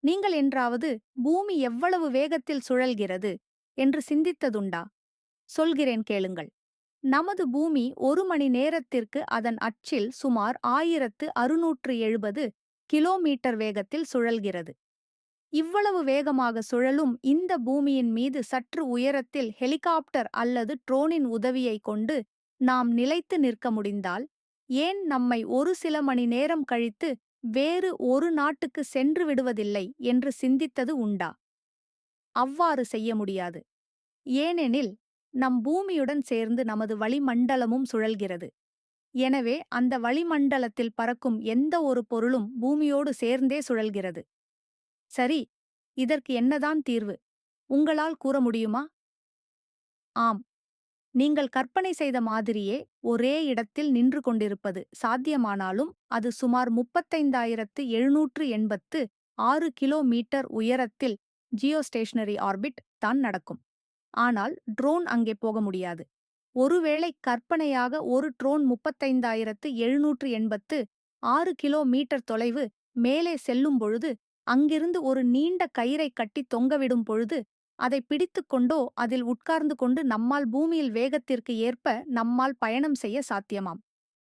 நீங்கள் என்றாவது பூமி எவ்வளவு வேகத்தில் சுழல்கிறது என்று சிந்தித்ததுண்டா? சொல்கிறேன் கேளுங்கள். நமது பூமி ஒரு மணி நேரத்திற்கு அதன் அச்சில் சுமார் 1670 கிலோமீட்டர் வேகத்தில் சுழல்கிறது. இவ்வளவு வேகமாக சுழலும் இந்த பூமியின் மீது சற்று உயரத்தில் ஹெலிகாப்டர் அல்லது ட்ரோனின் உதவியைக் கொண்டு நாம் நிலைத்து நிற்க முடிந்தால், ஏன் நம்மை ஒரு சில மணி நேரம் கழித்து வேறு ஒரு நாட்டுக்கு சென்று விடுவதில்லை என்று சிந்தித்தது உண்டா? அவ்வாறு செய்ய முடியாது. ஏனெனில் நம் பூமியுடன் சேர்ந்து நமது வளிமண்டலமும் சுழல்கிறது. எனவே அந்த வளிமண்டலத்தில் பறக்கும் எந்த ஒரு பொருளும் பூமியோடு சேர்ந்தே சுழல்கிறது. சரி, இதற்கு என்னதான் தீர்வு? உங்களால் கூற முடியுமா? ஆம், நீங்கள் கற்பனை செய்த மாதிரியே ஒரே இடத்தில் நின்று கொண்டிருப்பது சாத்தியமானாலும் அது சுமார் 35,786 கிலோமீட்டர் உயரத்தில் ஜியோஸ்டேஷனரி ஆர்பிட் தான் நடக்கும். ஆனால் ட்ரோன் அங்கே போக முடியாது. ஒருவேளை கற்பனையாக ஒரு ட்ரோன் 35,786 கிலோமீட்டர் தொலைவு மேலே செல்லும் பொழுது, அங்கிருந்து ஒரு நீண்ட கயிறை கட்டி தொங்கவிடும் பொழுது, அதை பிடித்துக் கொண்டோ அதில் உட்கார்ந்து கொண்டு நம்மால் பூமியில் வேகத்திற்கு ஏற்ப நம்மால் பயணம் செய்ய சாத்தியமாம்.